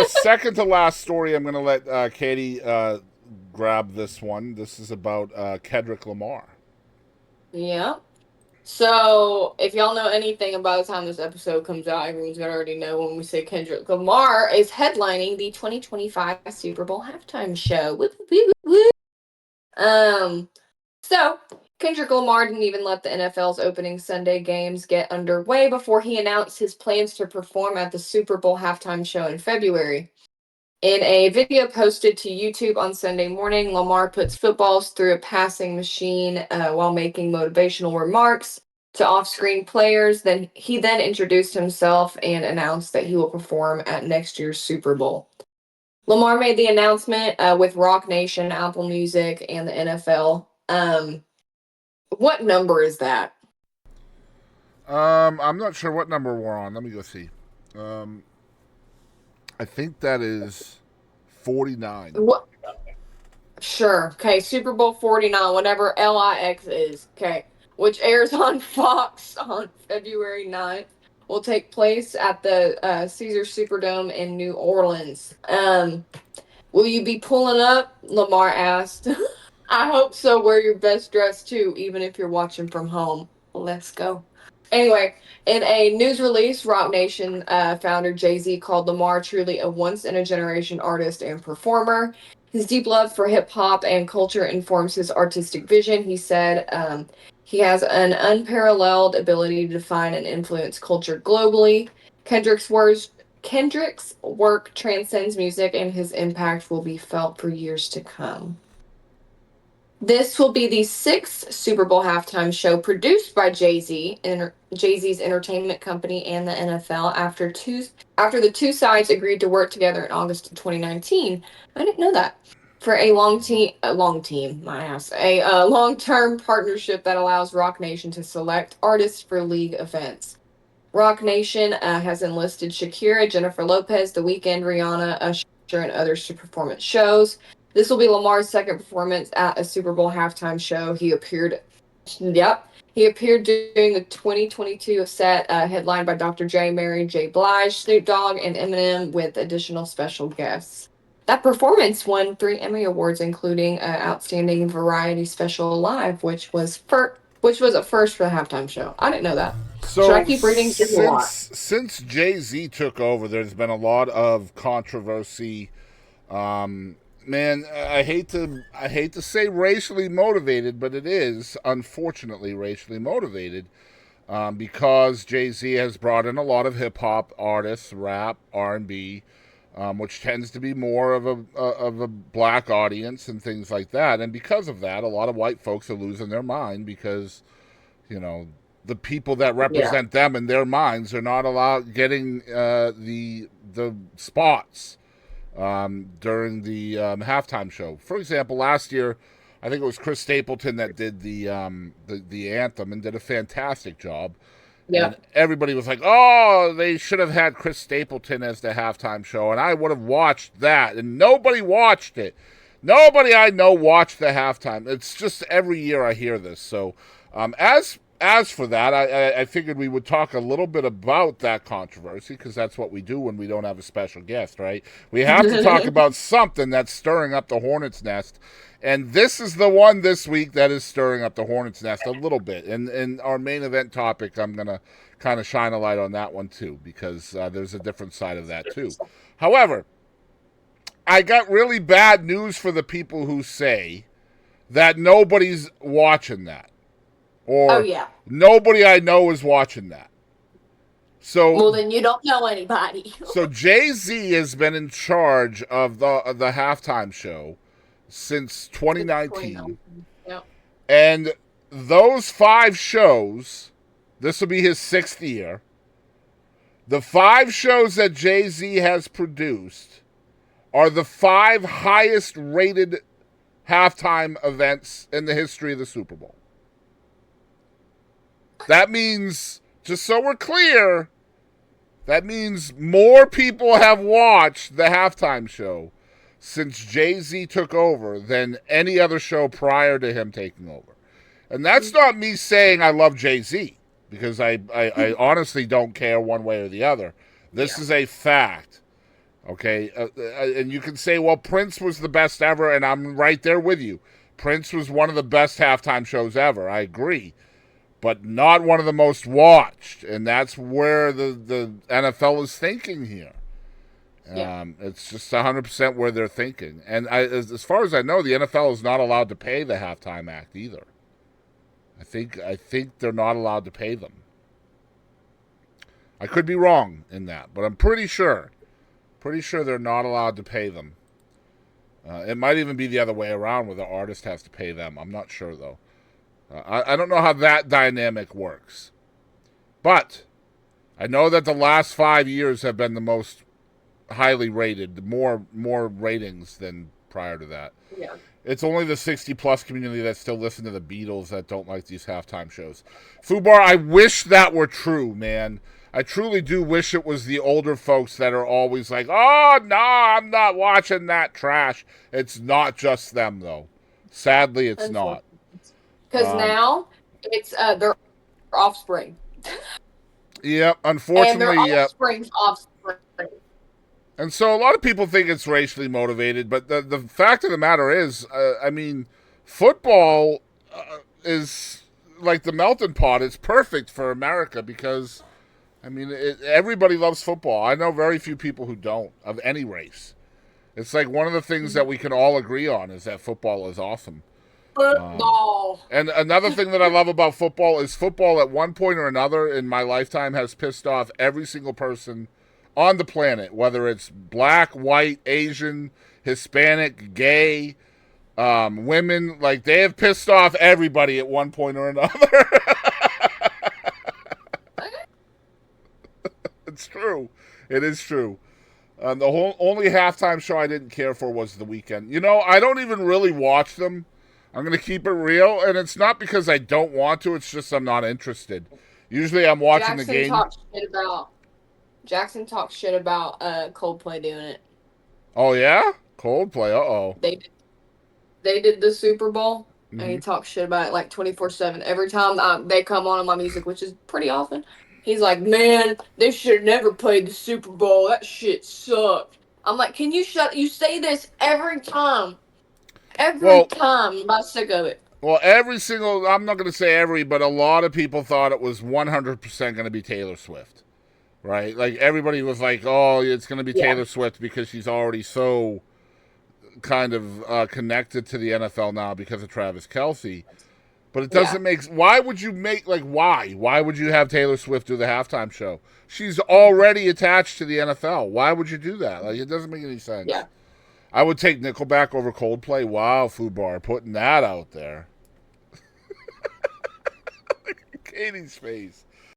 our second to last story, I'm going to let Katie grab this one. This is about Kendrick Lamar. Yeah. So, if y'all know anything about the time this episode comes out, everyone's gonna already know when we say Kendrick Lamar is headlining the 2025 Super Bowl halftime show. Woo, woo, woo, woo. Um, so Kendrick Lamar didn't even let the NFL's opening Sunday games get underway before he announced his plans to perform at the Super Bowl halftime show in February. In a video posted to YouTube on Sunday morning, Lamar puts footballs through a passing machine while making motivational remarks to off-screen players. Then introduced himself and announced that he will perform at next year's Super Bowl. Lamar made the announcement with Rock Nation, Apple Music, and the NFL. What number is that? I'm not sure what number we're on. Let me go see. Um, I think that is 49. What? Sure. Okay, Super Bowl 49, whatever LIX is. Okay, which airs on Fox on February 9th, will take place at the Caesar Superdome in New Orleans. Will you be pulling up? Lamar asked. I hope so. Wear your best dress too, even if you're watching from home. Let's go. Anyway, in a news release, Rock Nation founder Jay Z called Lamar truly a once in a generation artist and performer. His deep love for hip hop and culture informs his artistic vision. He said he has an unparalleled ability to define and influence culture globally. Kendrick's words Kendrick's work transcends music and his impact will be felt for years to come. This will be the sixth Super Bowl halftime show produced by Jay Z's entertainment company and the NFL after the two sides agreed to work together in August of 2019. I didn't know that. For my ass, a long-term partnership that allows Rock Nation to select artists for league events. Rock Nation has enlisted Shakira, Jennifer Lopez, The Weeknd, Rihanna, Usher, and others to perform at shows. This will be Lamar's second performance at a Super Bowl halftime show. He appeared during the 2022 set, headlined by Dr. J, Mary J. Blige, Snoop Dogg, and Eminem, with additional special guests. That performance won 3 Emmy Awards, including Outstanding Variety Special Live, which was a first for the halftime show. I didn't know that. Should I So keep reading? There's a lot. since Jay Z took over, there's been a lot of controversy. Man, I hate to say racially motivated, but it is unfortunately racially motivated because Jay Z has brought in a lot of hip hop artists, rap, R&B, which tends to be more of a black audience and things like that. And because of that, a lot of white folks are losing their mind because you know the people that Yeah. represent them in their minds are not allowed getting the spots during the halftime show. For example, last year, I think it was Chris Stapleton that did the anthem and did a fantastic job. Yeah. And everybody was like, "Oh, they should have had Chris Stapleton as the halftime show," and I would have watched that. And nobody watched it. Nobody I know watched the halftime. It's just every year I hear this. So, as for that, I figured we would talk a little bit about that controversy because that's what we do when we don't have a special guest, right? We have to talk about something that's stirring up the hornet's nest. And this is the one this week that is stirring up the hornet's nest a little bit. And our main event topic, I'm going to kind of shine a light on that one too because there's a different side of that too. However, I got really bad news for the people who say that nobody's watching that Oh or yeah. nobody I know is watching that. So Well, then you don't know anybody. so Jay Z has been in charge of the halftime show since Since 2019, 2019. Yep. and those five shows, this will be his sixth year. The five shows that Jay Z has produced are the five highest rated halftime events in the history of the Super Bowl. That means, just so we're clear, that means more people have watched the halftime show since Jay Z took over than any other show prior to him taking over. And that's not me saying I love Jay Z, because I honestly don't care one way or the other. This Yeah. is a fact. Okay, and you can say, well, Prince was the best ever, and I'm right there with you. Prince was one of the best halftime shows ever. I agree, but not one of the most watched, and that's where the NFL is thinking here. Yeah. It's just 100% where they're thinking. And as far as I know, the NFL is not allowed to pay the halftime act either. I think they're not allowed to pay them. I could be wrong in that, but I'm pretty sure. Pretty sure they're not allowed to pay them. It might even be the other way around, where the artist has to pay them. I'm not sure, though. I don't know how that dynamic works. But I know that the last 5 years have been the most highly rated, more ratings than prior to that. Yeah. It's only the 60-plus community that still listen to the Beatles that don't like these halftime shows. Fubar, I wish that were true, man. I truly do wish it was the older folks that are always like, oh, no, I'm not watching that trash. It's not just them, though. Sadly, it's not. Because now it's their offspring. Yep, unfortunately, and their offspring's offspring. And so a lot of people think it's racially motivated, but the fact of the matter is, I mean, football is like the melting pot. It's perfect for America because, I mean, everybody loves football. I know very few people who don't, of any race. It's like one of the things that we can all agree on is that football is awesome. Football. And another thing that I love about football is football at one point or another in my lifetime has pissed off every single person on the planet, whether it's black, white, Asian, Hispanic, gay, women. Like, they have pissed off everybody at one point or another. It's true. It is true. The only halftime show I didn't care for was The Weeknd. You know, I don't even really watch them. I'm going to keep it real, and it's not because I don't want to. It's just I'm not interested. Usually I'm watching the game. Jackson talks shit about Coldplay doing it. Oh, yeah? Coldplay, uh-oh. They did the Super Bowl, and he talks shit about it like 24/7. Every time they come on my music, which is pretty often, he's like, man, they should have never played the Super Bowl. That shit sucked. I'm like, can you shut... You say this every time. Every time. I'm sick of it. Well, I'm not going to say every, but a lot of people thought it was 100% going to be Taylor Swift. Right? Like, everybody was like, oh, it's going to be Taylor Swift because she's already so kind of connected to the NFL now because of Travis Kelce. But it doesn't make... Why would you make... Like, why? Why would you have Taylor Swift do the halftime show? She's already attached to the NFL. Why would you do that? Like, it doesn't make any sense. Yeah. I would take Nickelback over Coldplay. Wow, Fubar, putting that out there. Katie's face.